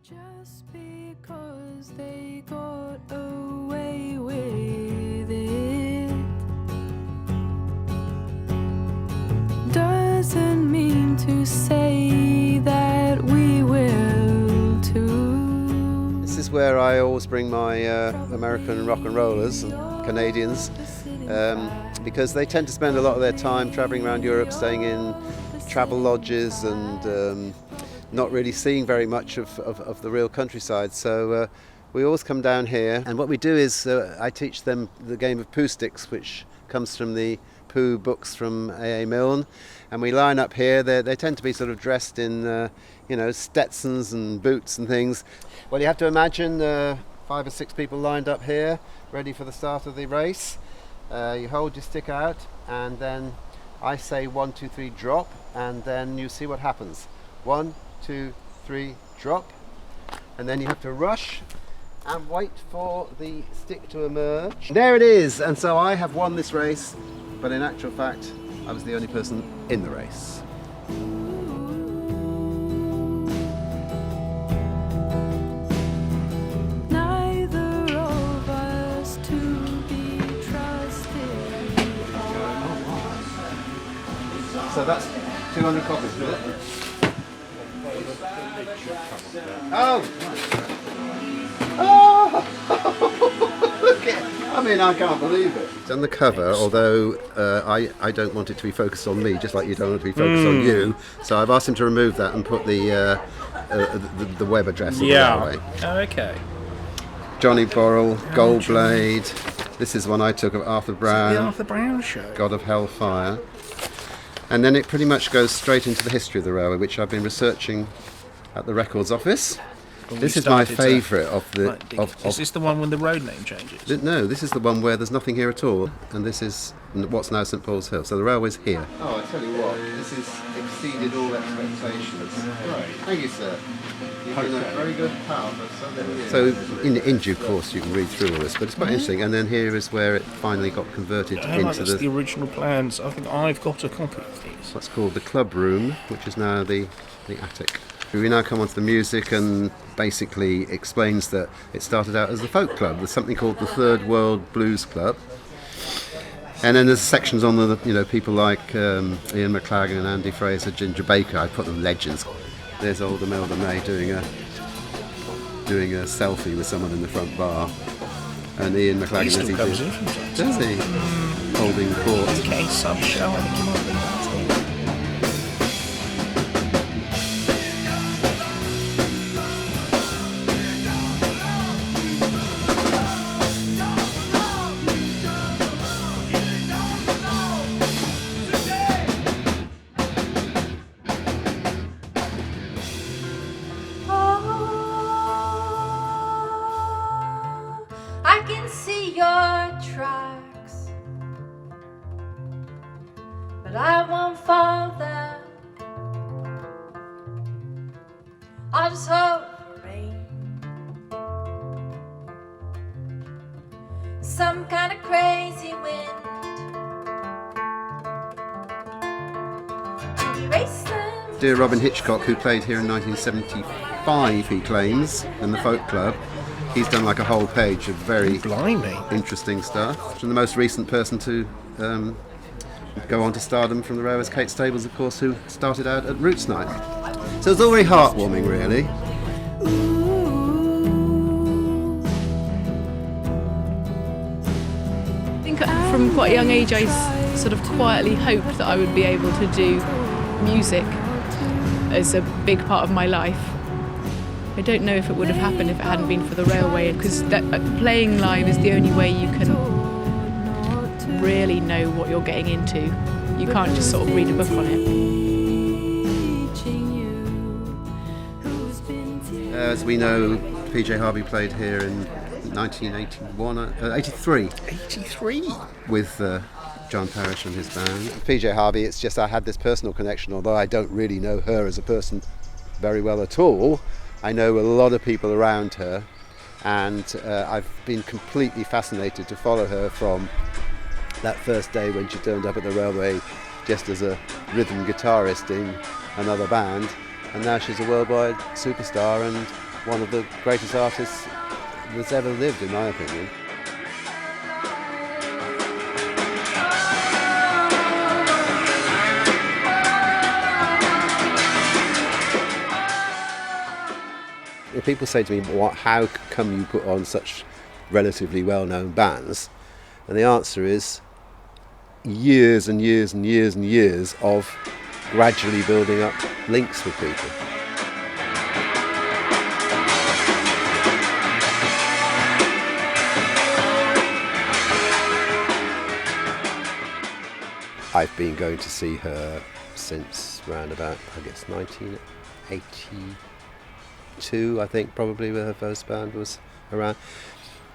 Just because they got away with it doesn't mean to say that we will too. This is where I always bring my American rock and rollers and Canadians because they tend to spend a lot of their time travelling around Europe, staying in travel lodges and not really seeing very much of the real countryside. So we always come down here, and what we do is I teach them the game of poo sticks, which comes from the poo books from A.A. Milne, and we line up here. They tend to be sort of dressed in Stetsons and boots and things. Well, you have to imagine 5 or 6 people lined up here ready for the start of the race. You hold your stick out, and then I say 1, 2, 3 drop, and then you see what happens. 1, 2, 3 drop, and then you have to rush and wait for the stick to emerge. There it is, and so I have won this race, but in actual fact I was the only person in the race. Neither of us to be trusted. So that's 200 copies, is it? Oh! Oh! Look at, I mean, I can't believe it. It's on the cover, although I don't want it to be focused on me, just like you don't want it to be focused on you. So I've asked him to remove that and put the web address on the railway. Oh, okay. Johnny Borrell, Gold Blade. This is one I took of Arthur Brown. The Arthur Brown show. God of Hellfire. And then it pretty much goes straight into the history of the railway, which I've been researching at the records office. This is my favourite of the... Is this the one when the road name changes? No, this is the one where there's nothing here at all, and this is what's now St Paul's Hill. So the railway's here. Oh, I tell you what, this has exceeded all expectations. Right. Thank you, sir. You've been a very good pal for so many years. So in due course you can read through all this, but it's quite interesting. And then here is where it finally got converted into the original plans. I think I've got a copy of these. What's called the club room, which is now the attic. We now come on to the music, and basically explains that it started out as a folk club. There's something called the Third World Blues Club, and then there's sections on the people like Ian McLagan and Andy Fraser, Ginger Baker. I put them legends. There's old Imelda May doing a selfie with someone in the front bar, and Ian McLagan He still comes in from time to time. does he holding the fort. U.K.Subs show, I think you might be that. I can see your tracks, but I won't fall down. I'll just hope for rain, some kind of crazy wind to erase them. Dear Robin Hitchcock, who played here in 1975, he claims, in the folk club. He's done like a whole page of very interesting stuff. And the most recent person to go on to stardom from the railways, Kate Stables, of course, who started out at Roots Night. So it's all very heartwarming, really. I think from quite a young age I sort of quietly hoped that I would be able to do music as a big part of my life. I don't know if it would have happened if it hadn't been for the railway, because playing live is the only way you can really know what you're getting into. You can't just sort of read a book on it. As we know, PJ Harvey played here in 83. 83? With John Parrish and his band. PJ Harvey, it's just I had this personal connection, although I don't really know her as a person very well at all. I know a lot of people around her, and I've been completely fascinated to follow her from that first day when she turned up at the railway just as a rhythm guitarist in another band, and now she's a worldwide superstar, and one of the greatest artists that's ever lived, in my opinion. If people say to me, how come you put on such relatively well-known bands? And the answer is years and years and years and years of gradually building up links with people. I've been going to see her since around about, I guess, 1982, I think, probably, where her first band was around.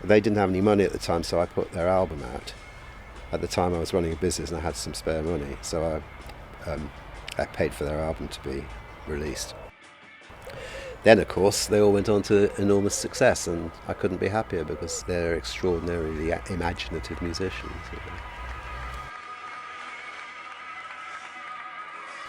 They didn't have any money at the time, so I put their album out. At the time I was running a business and I had some spare money, so I paid for their album to be released. Then, of course, they all went on to enormous success, and I couldn't be happier because they're extraordinarily imaginative musicians. You know.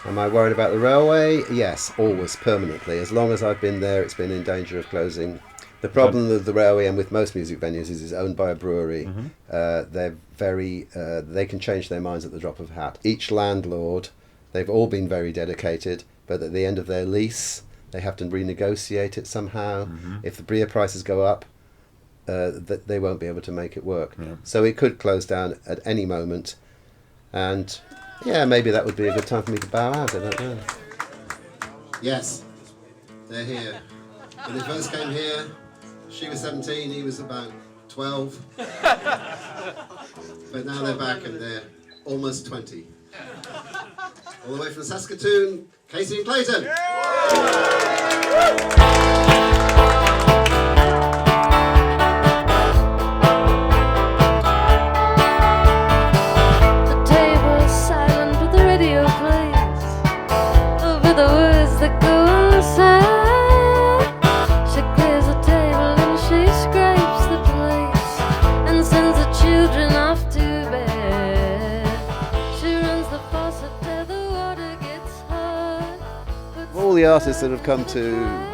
Am I worried about the railway? Yes, always, permanently. As long as I've been there, it's been in danger of closing. The problem with the railway and with most music venues is it's owned by a brewery. Mm-hmm. They can change their minds at the drop of a hat. Each landlord, they've all been very dedicated, but at the end of their lease, they have to renegotiate it somehow. Mm-hmm. If the beer prices go up, they won't be able to make it work. Yeah. So it could close down at any moment, and yeah, maybe that would be a good time for me to bow out. I don't know. Yes, they're here. When they first came here, she was 17, he was about 12. But now they're back and they're almost 20. All the way from Saskatoon, Kacy and Clayton. The table is silent, but the radio plays over the words that go unsaid. She clears the table and she scrapes the place and sends the children off to bed. She runs the faucet till the water gets hot. All the artists that have come to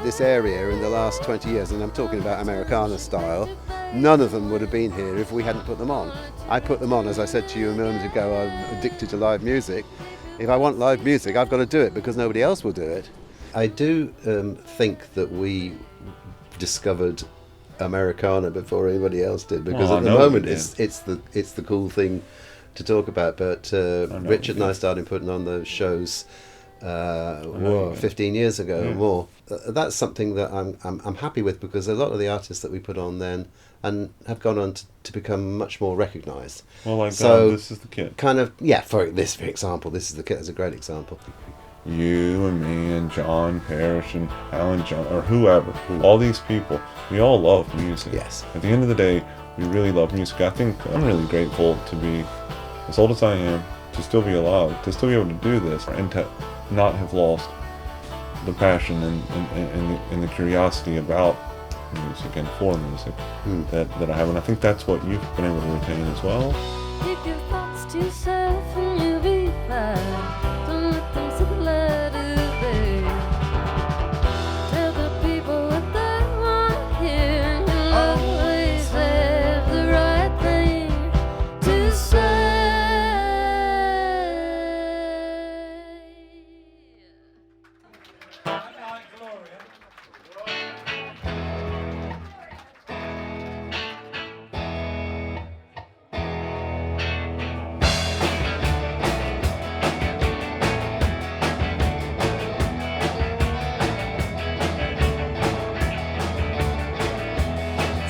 this area in the last 20 years, and I'm talking about Americana style, none of them would have been here if we hadn't put them on. I put them on, as I said to you a moment ago, I'm addicted to live music. If I want live music, I've got to do it because nobody else will do it. I do think that we discovered Americana before anybody else did, because at the moment it's the cool thing to talk about. But Richard and I started putting on those shows 15 years ago or more. That's something that I'm happy with, because a lot of the artists that we put on then and have gone on to become much more recognised. Well, like so This Is the Kid. Kind of, for example, This Is the Kid is a great example. You and me and John Parrish and Alan John, or whoever, all these people, we all love music. Yes. At the end of the day, we really love music. I think I'm really grateful to be as old as I am, to still be alive, to still be able to do this, and to not have lost the passion and the curiosity about music and for music that I have. And I think that's what you've been able to retain as well. Keep your thoughts to yourself and you'll be fine. Don't let them sit there to bed. Tell the people what they want to hear, and you'll always have the right thing to say.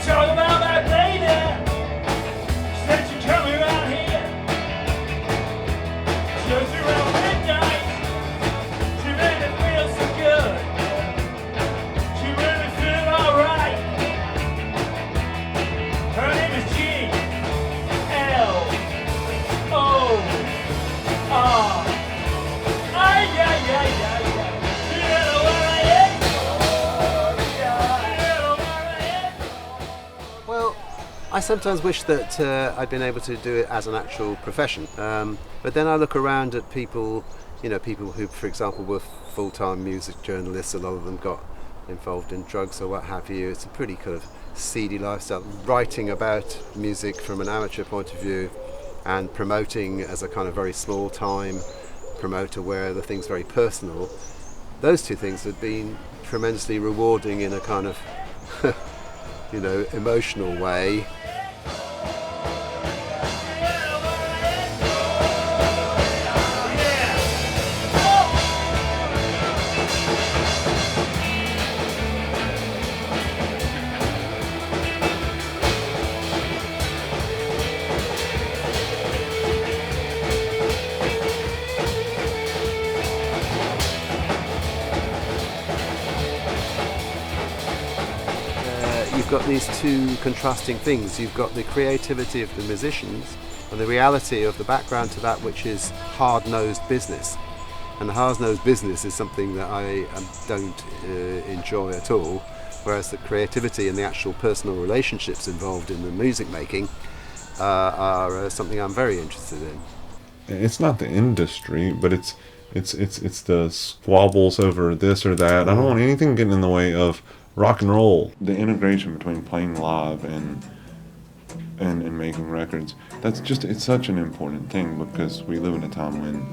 Talk about that lady. Said she coming around here. Just around midnight. She made me feel so good. She made me feel alright. Her name is G-L-O-R. Ay, ay, ay, ay, ay. You know what I am? You know what I am? Well, I sometimes wish that I'd been able to do it as an actual profession. But then I look around at people, people who, for example, were full-time music journalists. A lot of them got involved in drugs or what have you. It's a pretty kind of seedy lifestyle. Writing about music from an amateur point of view and promoting as a kind of very small time promoter where the thing's very personal, those two things have been tremendously rewarding in a kind of emotional way. You've got these two contrasting things. You've got the creativity of the musicians and the reality of the background to that, which is hard-nosed business. And the hard-nosed business is something that I don't enjoy at all, whereas the creativity and the actual personal relationships involved in the music making are something I'm very interested in. It's not the industry, but it's the squabbles over this or that. I don't want anything getting in the way of rock and roll. The integration between playing live and making records, it's such an important thing, because we live in a time when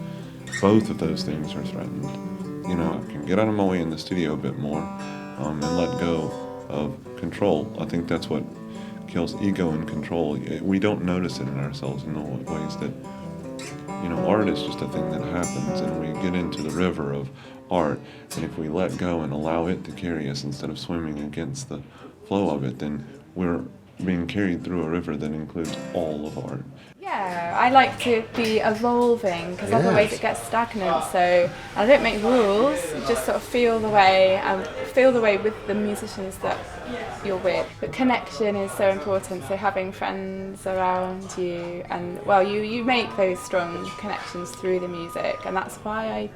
both of those things are threatened. I can get out of my way in the studio a bit more and let go of control. I think that's what kills ego and control. We don't notice it in ourselves in the ways that, art is just a thing that happens, and we get into the river of art, and if we let go and allow it to carry us instead of swimming against the flow of it, then we're being carried through a river that includes all of art. Yeah, I like to be evolving, because otherwise it gets stagnant. So I don't make rules, just sort of feel the way with the musicians that you're with. But connection is so important, so having friends around you, and you make those strong connections through the music, and that's why I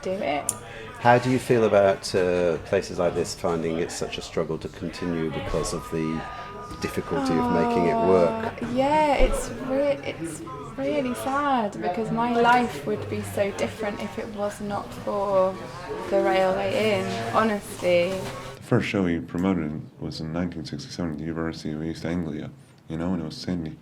do it. How do you feel about places like this finding it such a struggle to continue because of the difficulty of making it work? Yeah, it's really sad, because my life would be so different if it was not for the Railway Inn, honestly. The first show he promoted was in 1967 at the University of East Anglia, and it was Sandy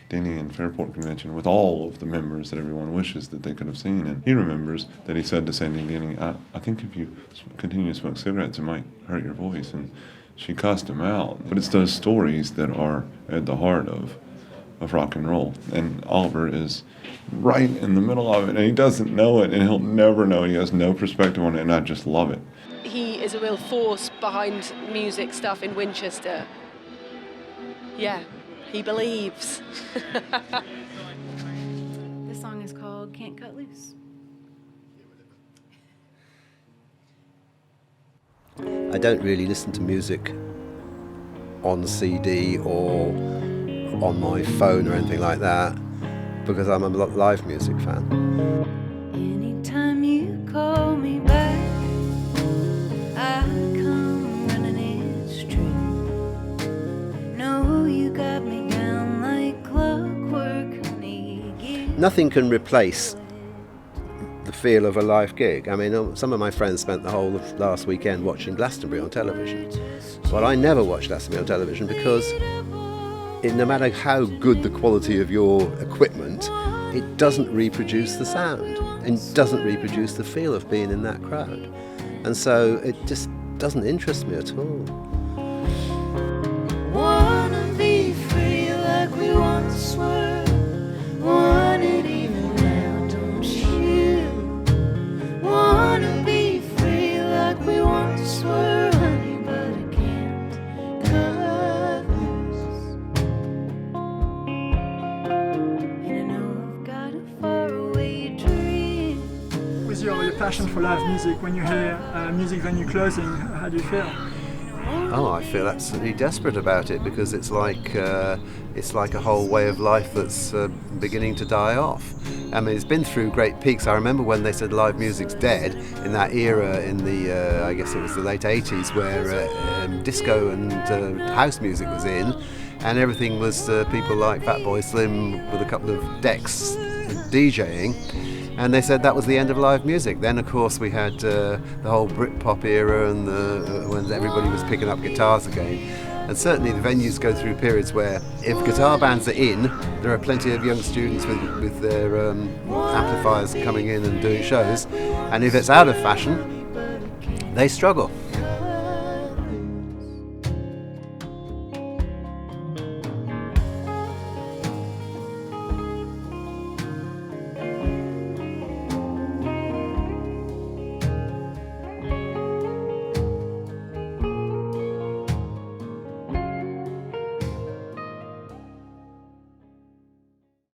Denny and Fairport Convention with all of the members that everyone wishes that they could have seen. And he remembers that he said to Sandy Denny, I think if you continue to smoke cigarettes, it might hurt your voice. And she cussed him out. But it's those stories that are at the heart of rock and roll. And Oliver is right in the middle of it, and he doesn't know it, and he'll never know it. He has no perspective on it, and I just love it. He is a real force behind music stuff in Winchester. Yeah, he believes. This song is called Can't Cut Loose. I don't really listen to music on CD or on my phone or anything like that, because I'm a live music fan. Anytime you call me back, I come running, it's true. No, you got me down like clockwork, honey. Nothing can replace the feel of a live gig. I mean, some of my friends spent the whole of last weekend watching Glastonbury on television. Well, I never watch Glastonbury on television because no matter how good the quality of your equipment, it doesn't reproduce the sound and doesn't reproduce the feel of being in that crowd. And so it just doesn't interest me at all. Wanna be free like we once were. Want it even now, don't you? Wanna be free like we once were, honey, but I can't cut loose. And I know I've got a faraway dream. With your passion for live music, when you hear music venue closing, how do you feel? Oh, I feel absolutely desperate about it, because it's like a whole way of life that's beginning to die off. I mean, it's been through great peaks. I remember when they said live music's dead in that era in the, I guess it was the late 80s, where disco and house music was in, and everything was people like Fatboy Slim with a couple of decks DJing. And they said that was the end of live music. Then, of course, we had the whole Britpop era and when everybody was picking up guitars again. And certainly the venues go through periods where if guitar bands are in, there are plenty of young students with their amplifiers coming in and doing shows. And if it's out of fashion, they struggle.